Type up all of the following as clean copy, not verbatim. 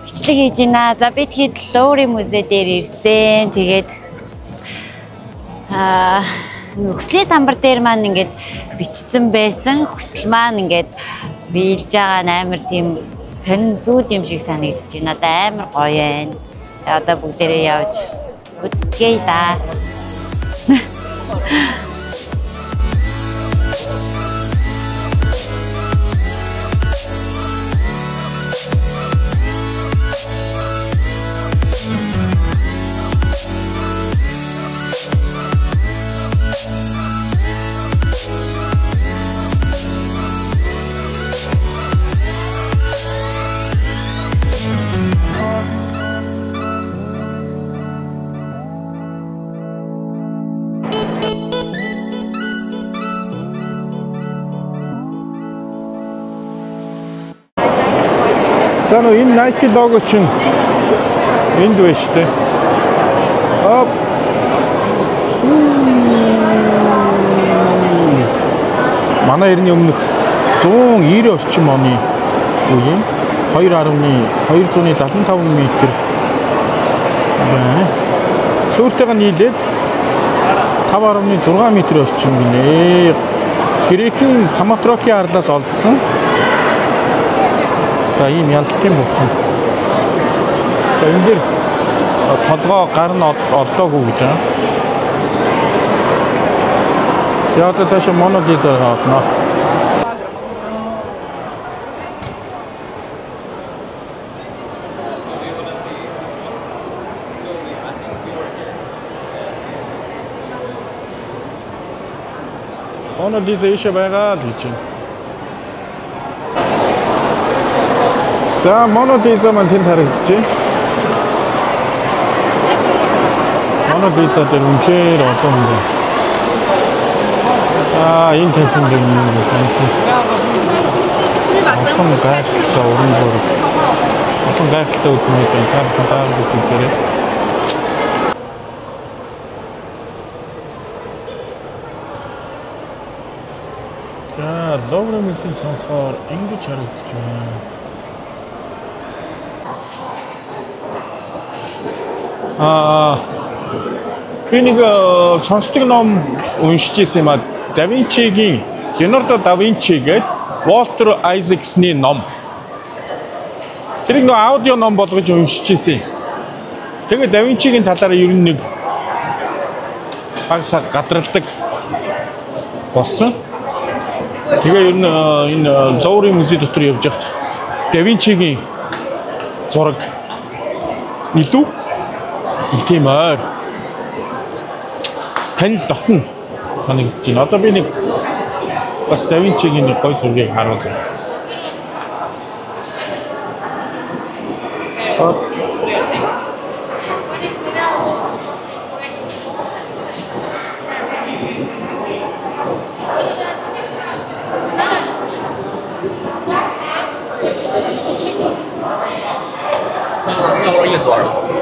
Бичлэг хийж байна. За би тэгэхэд Луврын музей дээр ирсэн. Тэгээд хүслийн самбар дээр маань ингээд бичсэн байсан. Хүсэл маань ингээд биелж байгаа амар тийм сонин зүүд юм шиг санагдаж байна. Надад амар гоё байна. Одоо бүгдээрээ явж үзтгэе да. За нөө энэ Nike лого чинь энд байна шүү дээ. Манай эртний өмнөх 190 орчим оны үеийн 2.275 м байна. Сүртэйг нийлээд 5.6 м орчим гинэ. Грекийн Самотрокийн арлаас олдсон. За ийм ялтын бурхан. За энэ дэр толгоо гар нь олдоогүй гэж байна. За одоо цааш Мона Лиза авна. Мона Лиза ишээ байгаа гэж байна. За Мона Лиза маань тэнд харагдчихэ. Мона Лиза дээр үнхээр олон юм байна. Энэ тайхан дээр юм байна. Олон гайхалтай уран зураг. Олон гайхалтай үзмүүд байна. Та үзээрэй. За Луврын музейг сонсохоор ингэж харагдаж байна. Би нэг сонсдог ном уншиж ирсэн юм а. Да Винчигийн Леонардо да Винчи гэдэг Walter Isaacsны ном. Тэрийг нөө аудио ном болгож уншиж ирсэн. Тэгээд да Винчигийн талаар ер нь нэг багсаа гадралдаг болсон. Тэгээ ер нь энэ Луврын музей дотор явж байхад да Винчигийн зураг илүү тийм аар танил дотно санагдаж байна. Одоо би нэг бас да Винчигийн нэг гоё зургийг харуулсан.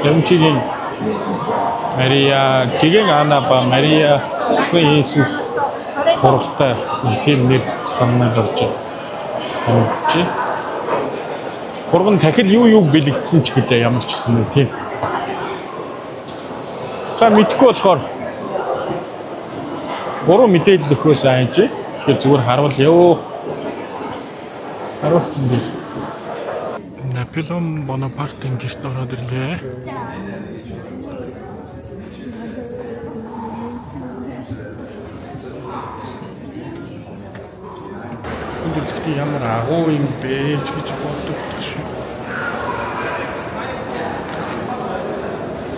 Да Винчигийн Мария, гэгэн Ана ба Мария Иесус хуралтай тийм нэр санагдаж санагдчих. Хурган дахил юу бэлэгдсэн ч гэлээ ямар ч гэсэн тийм. Сайн мэдгүй болохоор буруу мэдээлэл өгөхөөс айж тэгэхээр зүгээр харуул ёо. Харуулсан би. Наполеон Бонапартын гэрт ороод ирлээ. Дэлхийд ямар агуу юм бэ гэж боддог шүү.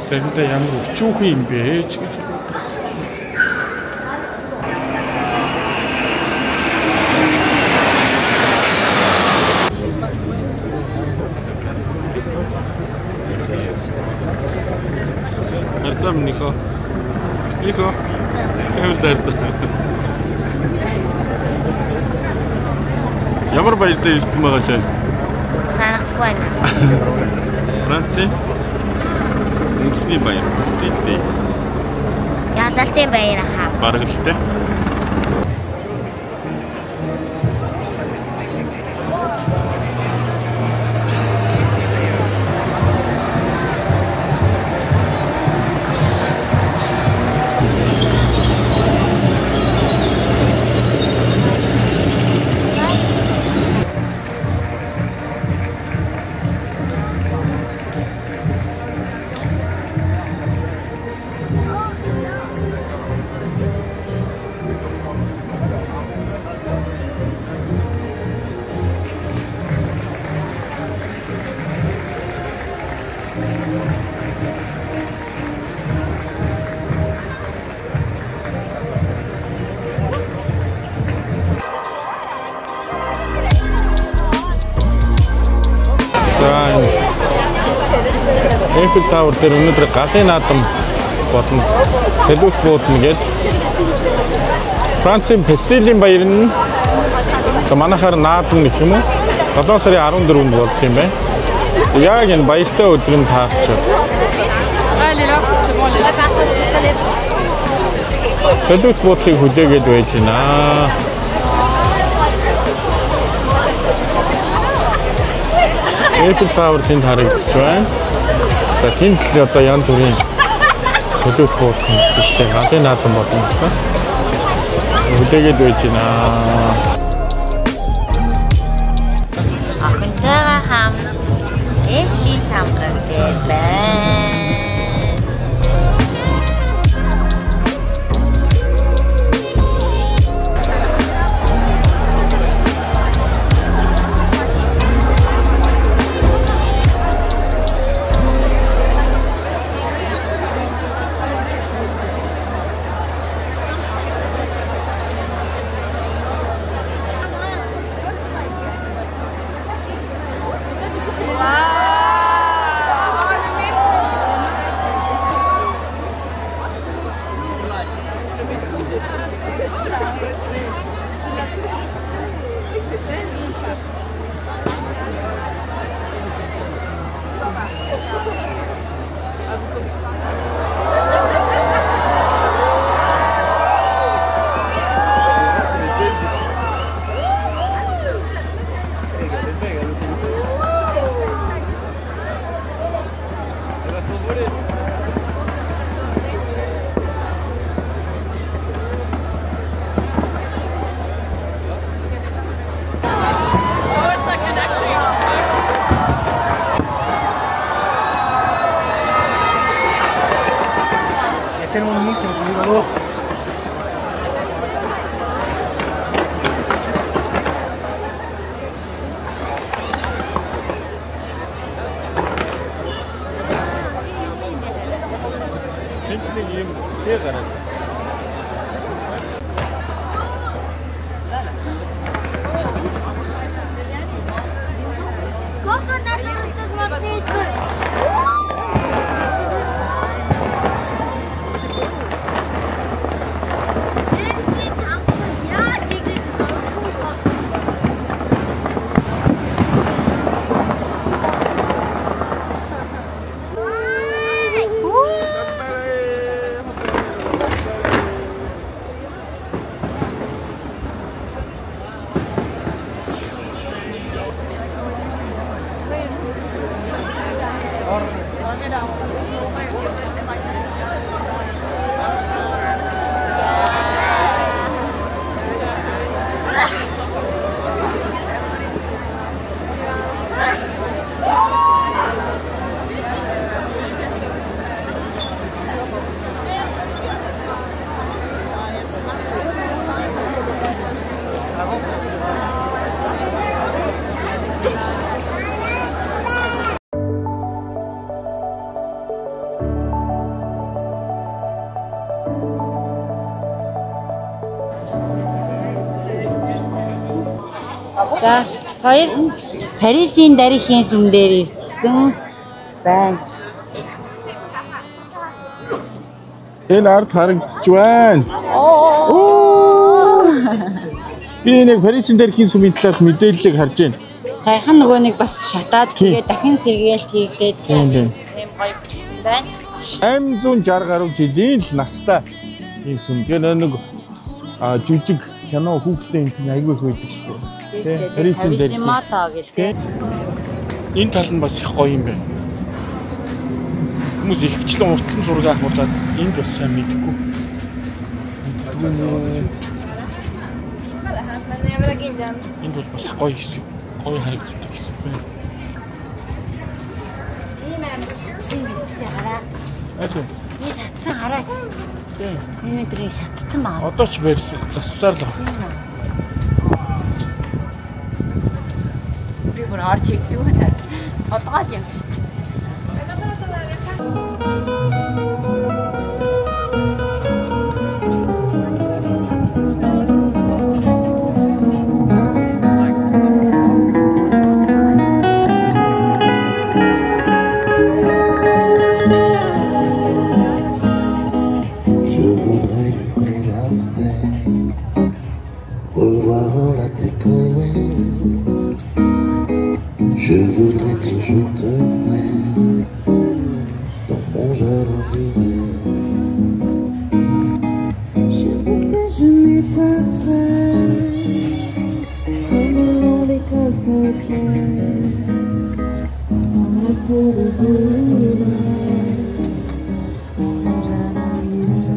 Заримдаа ямар өчүүхэн юм бэ гэж. Ардам Нико. Эвлэрд. Ямар баяртай ирсэн байгаа лээ. Санахгүй байна. Францын үндэсний баяр стилтэй. Ялалтын баяр хаа. Бараг л дээ. Eiffel Tower дээр өнөөдөр галын наадам болон салют буудна гээд Францын Пестилийн баяр нь манайхаар наадам гэх юм уу 7 сарын 14-нд болд юм байна. Яг энэ баяртай өдрөнд таарчаад. Салют буудахыг хүлээгээд байж байна. Eiffel Tower тэнд харагдаж байна. За тэнд л одоо янз бүрийн салют буудах юм гэсэн шүү дээ. Галын наадам болно гэсэн. Хүлээгээд байж байна. Охинтойгоо хамт Eiffel Tower дээр байна. Tenemos mucho cuidado. За хоёр Парисын дарихийн сүм дээр ирчихсэн байна. Энэ ард харагдаж байна. Би нэг Парисын дарихийн сүмийн талаарх мэдээллийг харж байна. Саяхан нөгөө нэг бас шатаад тэгээд дахин сэргээлт хийгдээд тийм гоё болсон байна. 860 гаруй жилийн настай ийм сүм. Тэгээ нэг жижиг кино хүүхдээ энэ айгүй их байдаг шүү дээ. Парисын дарихийн мото гэлтэй. Энэ тал нь бас их гоё юм байна. Хүмүүс ихчлэн уртлан зураг авахулаад энд бас сайн мэдгүй. Энд бол бас гоё хэсэг. Гоё харагддаг хэсэг байна. Тийм амар шатсан биштэй хараа. Ачаа. Би шатсан хараач. Тийм. Энэ өдрийн шатсан баа. Одоо ч барьсан. Зассаар л. Би бүр орж ирдэг байна. Толгоол юм чи. Je voudrais toujours te voir dans mon jardin d'hiver. Je veux déjeuner par terre, comme le long des cols clairs, t'embrasser les yeux dans mon jardin d'hiver.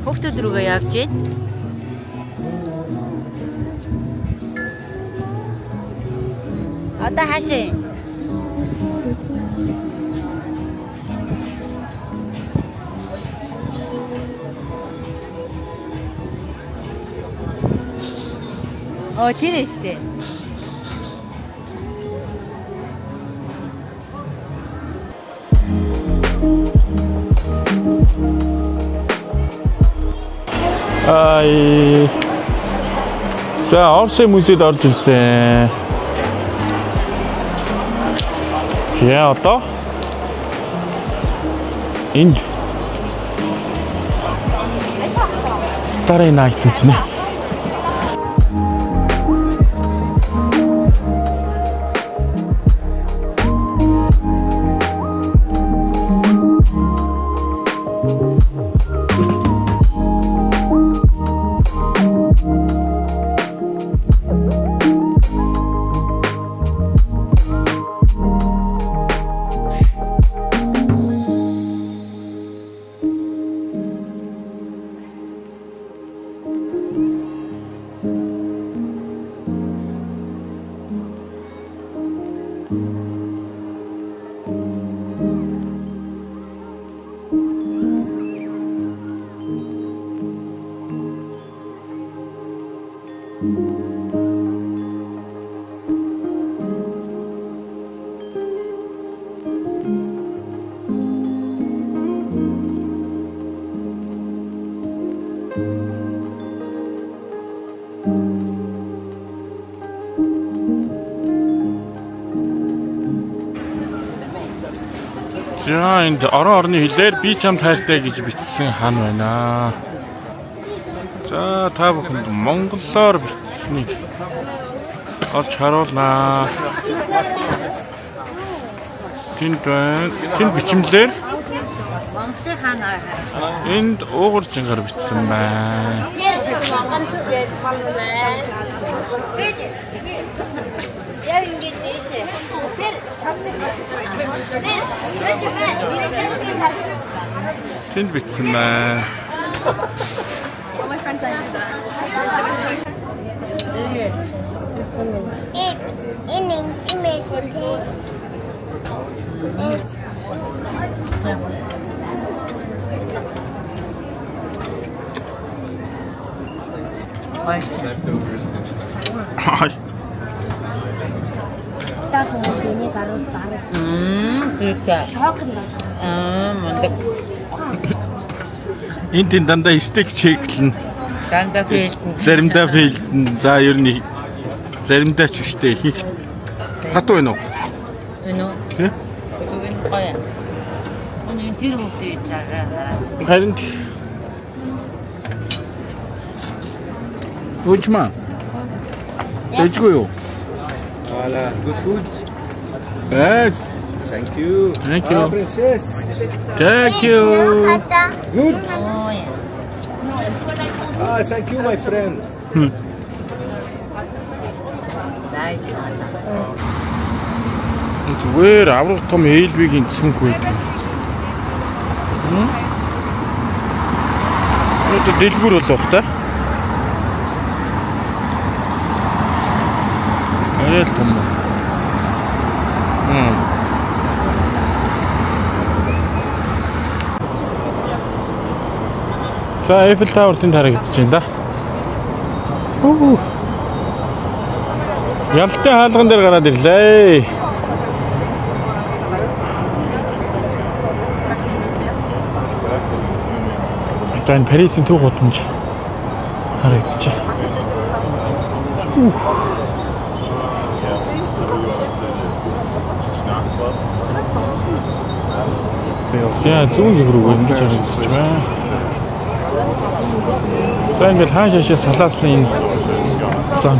Хүүхдүүд рүүгээ явж ийн. Одоо хаашаа юм? Оо тэр ээ штэ. Ай. За, Орсын музейд орж ирсэн. За, одоо энд Starry Night үзнэ. За энд орон орны хэлээр би чамд хайртай гэж бичсэн хан байна. За та бүхэнд монголоор бичсэнийг олж харуулнаа. Тэнд бичмлэр Монголын хаан аа. энд уугар жингаар бичсэн байна. Яг ингэж дээшээ. Тэнд бичсэн байна. It's in image. Хай. Tas хүмүүсийн гарууд бараг. Тэгтээ. Шок юм. Мундаг. Энд тийм дандаа стейк чеклэн. Дандаа фейлдэн. Заримдаа фейлдэн. За ер нь заримдаа ч биштэй хийх. Хатуу байна уу? Энэ үү? Тэ? Тэгвэл гоё. Оны тэр хүүхдээ жаагаад. Харин Ujma. Ejгүй юу? Voilà, good food. Yes. Thank you. Thank you. Ah, princess. Thank you. Good. Оо яа. Ah, thank you, my friend. Зайд. Зүгээр аврах том ээлбигийн цүнх байдаг. Одоо дэлгүр болох та. Ээл том. За Eiffel Tower тэнд харагдаж байна да. Ялтай хаалган дээр гараад ирлээ. Тань Парисын төв гудамж харагдаж байна. Яа зүүн зүг рүү ингэж харагдаж байна. За ингээд хаашаашаа салаасан энэ зам.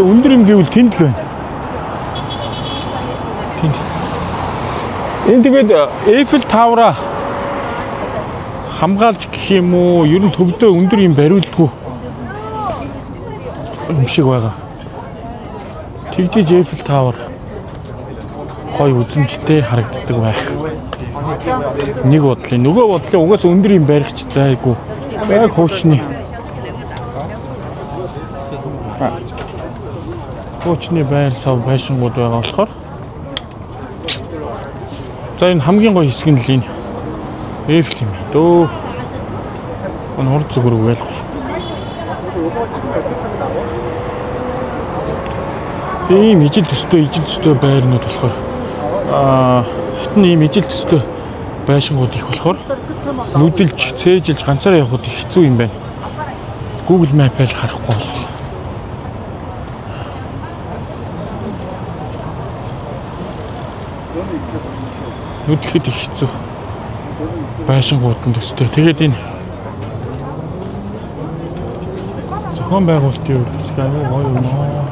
Өндөр юм гэвэл тэнд л байна. Тэнд. Энд тэгээд Eiffel Tower-а хамгаалж гэх юм уу, ер нь төвдөө өндөр юм бариулдаггүй юм шиг байгаа. Тэгжиж Eiffel Tower гоё үзмжтэй харагддаг байх. Нэг бодлын, нөгөө бодлын угаас өндөр юм барих ч зайгүй. Яг хуучны. Хуучны байр сав байшингууд байгаа болохоор. За энэ хамгийн гоё хэсэг нь л энэ Eiffel юм дөө. Энэ хурд зүгрэг байл гоё. Ийм ижил төстэй байрнууд болохоор хот нь ийм ижил төстэй байшингууд их болохоор нүдэлж, цээжилж ганцаараа явход их хэцүү юм байна. Google Map-аар харахгүй бол. Нүдлэхэд их хэцүү. Байшингууд нь төстэй. Тэгээд энэ зохион байгуулалтын хэсэг аюу гоё юм аа.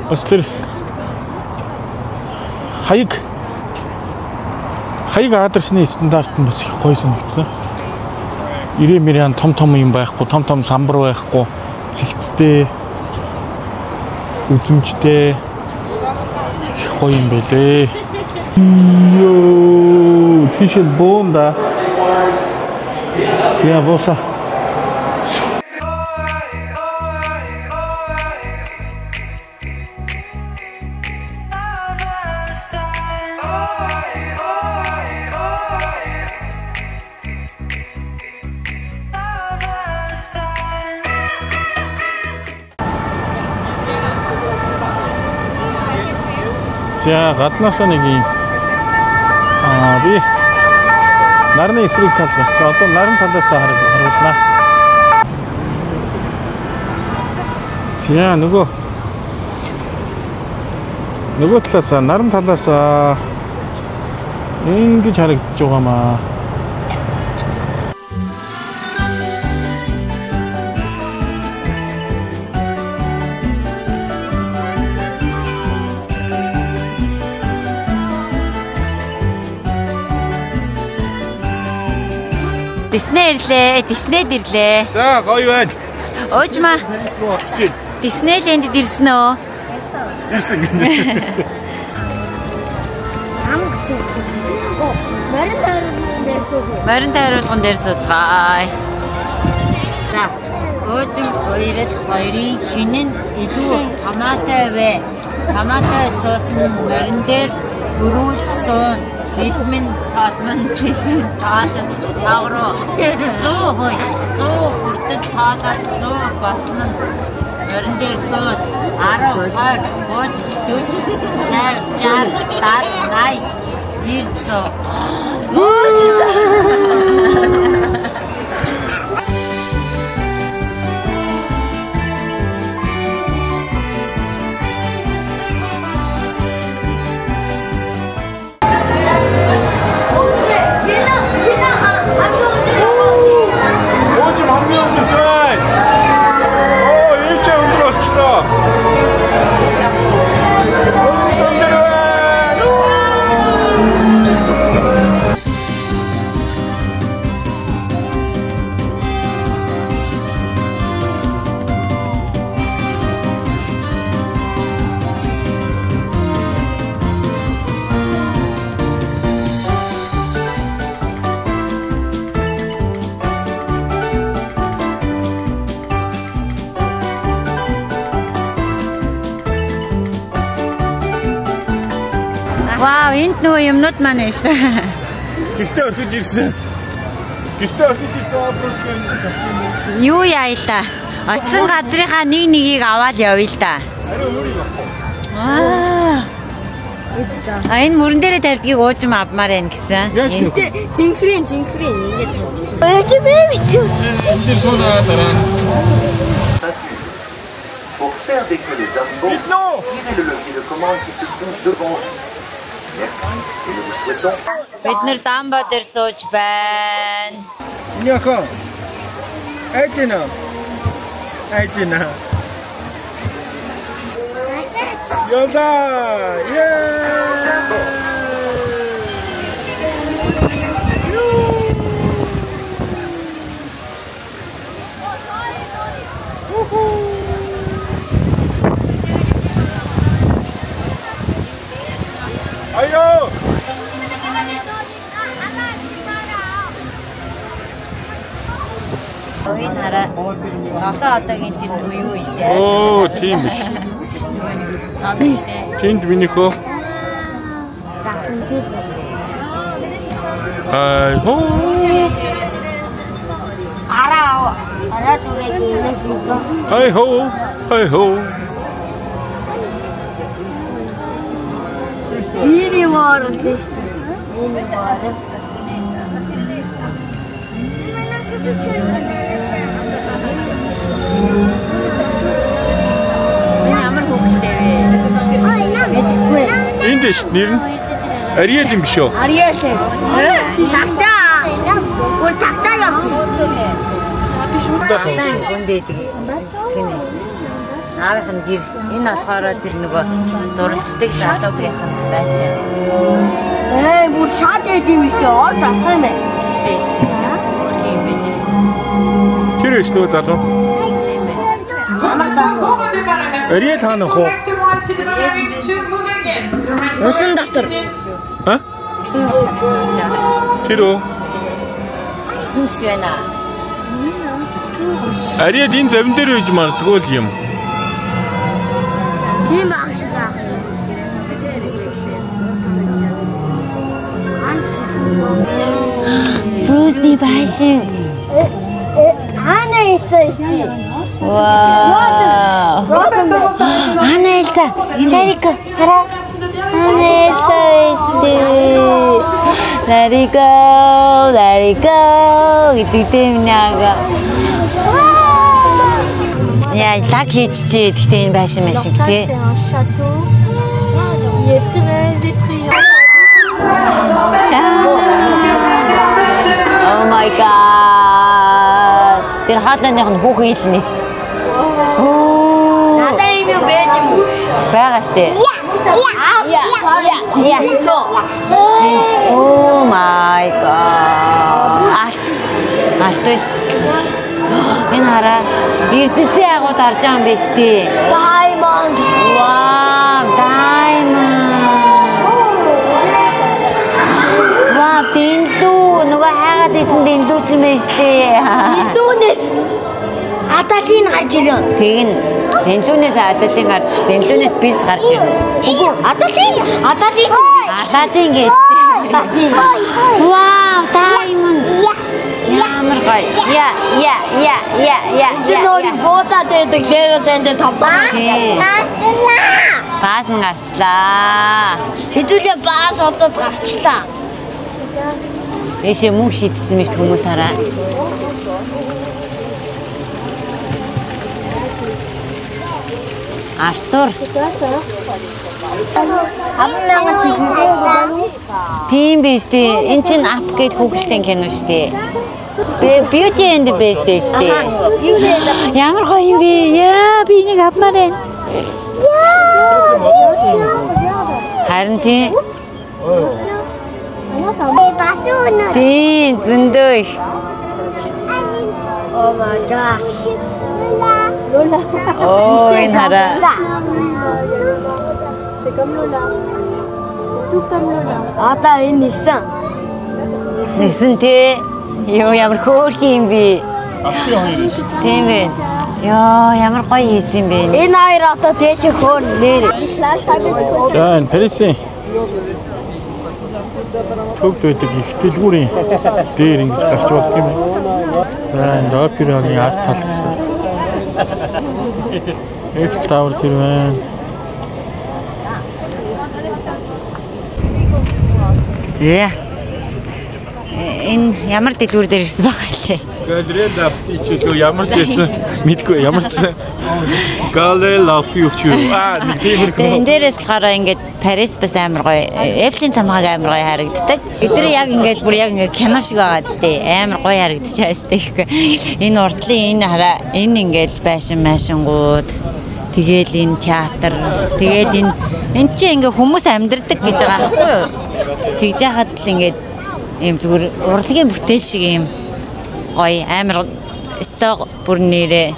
Бас тэр хаяг адресны стандарт нь бас их гоё санагдсан. Ирээ том юм байхгүй, том самбар байхгүй, цэгцтэй, үзмжтэй их гоё юм байлээ. Йоо, тийшэл бонда. Зя боса. За гаднаасаа нэг юм би нарны эсрэг талд гарсан. Одоо нарны талаас харуулнаа. За нөгөө талаас нарны талаас ингэж харагдаж байгаамаа. Диснейд ирлээ. За гоё байна. Оожма. Диснейленд ирсэн үү? Ирсэн. Марин тайруулган дээр сууцгаая. За, оожим хоёрын хинэн илүү томаатай вэ? Томаатай соус нь марин дээр дөрүүлсэн. Витамин цаатман чихэн таатан агро 100 хүртэл таатан 100 басна марин дээр сууд 10 Вау, энд нөгөө юмнууд маань байсан. Гэртээ орхиж ирсэн. Юу яа л та. Очсон газрынхаа нэг нэгийг аваад явъя л та. А энэ мөрөн дээрээ тавьдгийг уужим авмаар байна гэсэн. Яаж тийм вэ? Жинхрийн ингээд тавьчих. Ээж бэби чи. Энд дээр сууна дараа. Pour faire décoller les avions, tirez le levier de commande qui se trouve devant vous. Merci et nous vous souhaitons. Бид нэр дамба дээр сууж байна. Няха. Эжина. Эжина. Yoda! Yeah! Ayo! Энэ хараа. Насаа одоогийн тэр юу юм штэ. Оо, тийм биш. Тэнд минийхөө. Хоо. Араа түрээ инээс үзсэн. Хай хоо. Миний морол шүү дээ. Миний морол. Ямар хөөхтэй вэ? Энд дэш нэр нь Ариэл юм биш үү? Ариэл. Тагтаа. Гол тагтаа явчихсан. Сайн гүндээдэг хэсэг нь шин. Аавынх нь гэр энэ болохоор тэр нөгөө дурлцдаг залуугийнх нь байшаа. Бүр шат идэм биш үү? Орд авах юм байна. Тийм байж тийм. Өөрхийн байж. Тэр биш нөө залуу. Тийм байна. Ариэл хаана хоо? Усан доктор. Ха? Тэр үү? Гэсэн биш байна. Ариэл энэ завин дээр үйж мартгүй л юм. Тийм байх шиг аа. Брусний байшин. Хана ийсэн шүү дээ. Вау. Хана ийсэн. Ларико хараа. Хана ийсэн. Ларико гэдэг няга. Яа, лаг хийчихээ. Гэхдээ энэ байшин шиг тий. Oh my god. Тэр хаалганых нь хүүхэн илнэ шүү дээ. Надад юм юу байд юм уу? Бага шүү дээ. Yeah. Oh my god. Алт биш. Энэ хараа Эрдэнэсийн агууд харж байгаа юм биш тий. Diamond. Wow, diamond. Wow, дэндүү нөгөө хайгаад исэн дэндүү ч юм байна штэ. Дэндүүнээс аталын гарч ирэн. Тэгин дэндүүнээс аталын гарч, дэндүүнээс бирд гарч ирнэ. Үгүй, аталын Аладдин гэж. Wow, diamond. Ямар гоё. Я. энэ нөрийн буудаад байдаг левелэнд тавтаа. Баас нь гарчлаа. Хэдүүлээ баас одод гарчлаа. Эшээ мөнгө шидсэн мэт хүмүүс хараа. Артур. 50000 чихэн. Тийм биш дээ. Энд чинь ап гэд хүүхэлдэйн кино шүү дээ. Beauty and the Beast шүү дээ. Ямар гоё юм бэ? Яа, би энийг авмаар байна. Харин тийм. Тийм, зөндөө их. Oh my gosh. Оо, энэ хараа. Одоо энэ нисэн. Нисэн тий. Йоо, ямар хөөрхөн юм бэ? Тийм ээ. Йоо, ямар гоё хийсэн юм бэ? Энэ хоёр одоо дээш хөөр нэр. За, энэ Парисын төвд байдаг их дэлгүүрийн дээр ингэж гарч болд юм байна. Энэ операгийн арт тал гэсэн. Eiffel Tower тэр байна. За. Энэ ямар дэлгүүр дээр ирсэн байгаа лээ. Галерей лафти чөлөө ямар ч байсан мэдгүй ямар ч галерей лафти нэг тиймэрхүү. Энэ дээрээс болохоор ингээд Парис бас амар гоё. Эйфелийн цамхаг амар гоё харагддаг. Эдгээр яг ингээд бүр яг ингээд кино шиг байгаа зү. Амар гоё харагдчихаа зү. Энэ уртлын энэ хараа энэ ингээд байшингууд. Тэгээл энэ театр. Тэгээл энэ чи ингээд хүмүүс амьдардаг гэж байгаа байхгүй юу? Тэгж яхад л ингээд ийм зүгээр урлагийн бүтээл шиг ийм гоё амар стог бүр нэрээ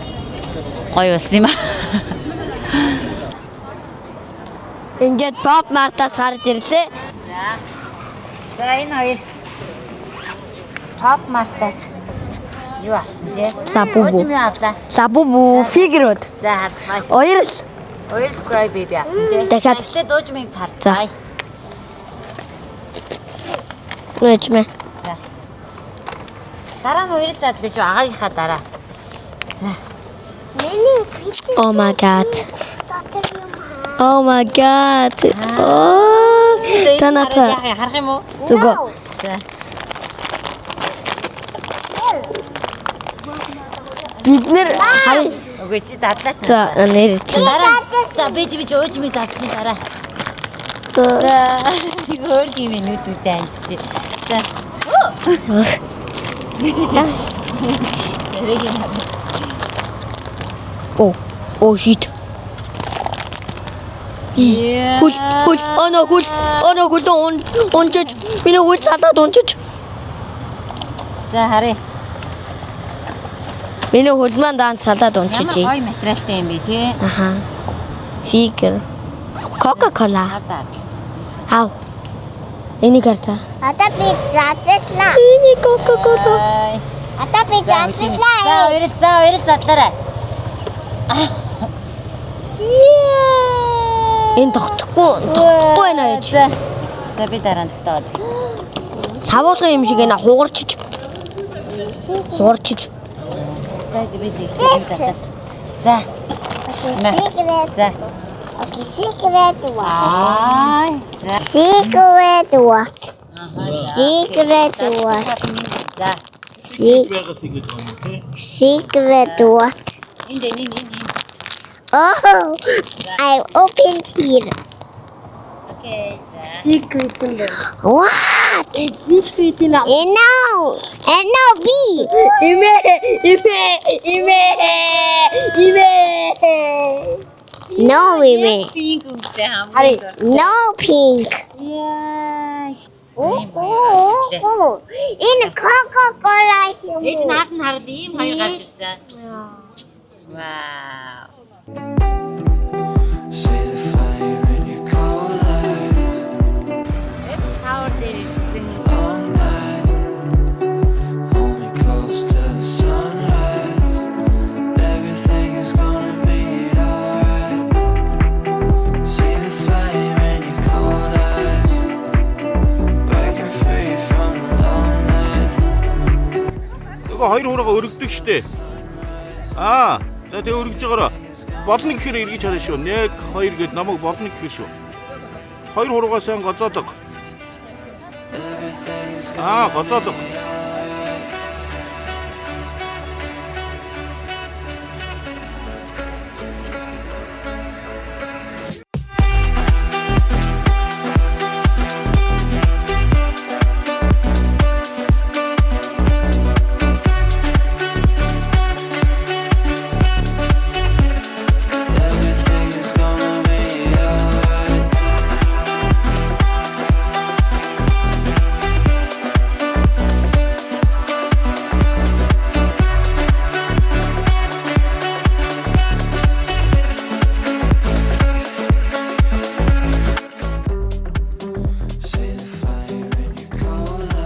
гоё болсон юм аа. Ингээд Bob Marley-аас харж ирлээ. За энэ хоёр Bob Marley-аас юу авсан те? Лабубу. Юу авлаа? Лабубу фигурууд. За харцгаая. Хоёр Oil Cry Baby авсан те. Дахиад дуужмыг харцгаая. Нүчмэ. За. Дараа нь хоёрыг задлаа шүү. Агаагийнхаа дараа. За. Oh my god. Oh my god. Oh. Таната. Харах юм уу? Зүгөө. За. Бид нэр харъя. Үгүй чи задлаач. За нэрэлээ. Дараа. За би уужмыг задсны дараа. За. Өөр юм нүдүүдээ анчиж. За. Oh shit. Хул оноо хул ончиж миний хул салаад ончиж. За харъя. Миний хул маань даан салаад ончиж. Ямар гоё материалтай юм бэ тий? Аха. Фигер. Coca-Cola. Ау. Энийг хараа. Одоо би задлаа. Энийг Coca-Cola. Одоо би задлаа. За хоёр задлаарай. Энэ тогтохгүй байна яаж. За би дараа нь тогтоод. Савуулгын юм шиг энэ хугарчиж. За би задлаа. За. За. Secret what? Secret what? Secret what? За. Secret what? In. Oh, I opened here. Okay. Secret. What? It's secret now. And now B. Ime. No women. Pink үстэй хам. No pink. Яа. Энэ Coca-Cola юм. Эч наад нь харал ийм хоёр гарч ирсэн. Вау. Power дээр ирсэн. Хоёр хуурайгаа өргөдөг штэ. За тэгээ өргөж байгаараа. Болно гэхээр эргэж хараа шүү. 1 2 гэд намайг болно гэхээр шүү. Хоёр хуурайгаа сайн гоцоодог. Гоцоодог.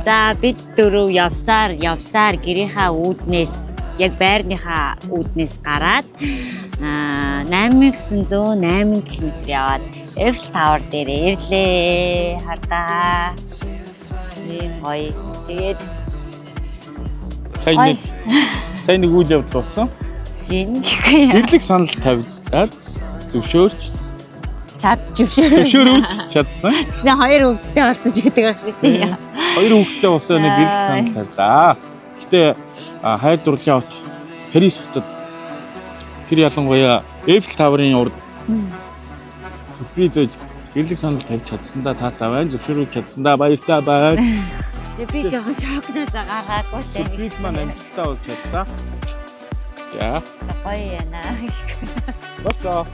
За бид дөрөв явсаар гэрийнхаа үүднээс яг байрныхаа үүднээс гараад 8908 км яваад Eiffel Tower дээр ирлээ. Хардаа. Ийм гоё. Тэгээд сайн нэг үйл явдал болсон. энэ гэхгүй. Гэрлэг санал тавьаад зөвшөөрч Зөвшөөрөөд чадсан. Тэгснэ хоёр хүүхэдтэй болцож гэдэг байх шиг тийм. Хоёр хүүхэдтэй усаа нэг гэрэл санал тавилаа. Гэтэ хайр дурлалын хот Парис хотод тэр ялангуяа Эйфел таврын урд сюрприз гэрлэг санал тавьж чадсан да таатай байна. Зөвшөөрөөд чадсан да баяртай байна. Би жоохон шокнаас гаргаагүй тийм. Сюрприз маань амжилттай болж чадсан. За. Гоё яана. Босоо.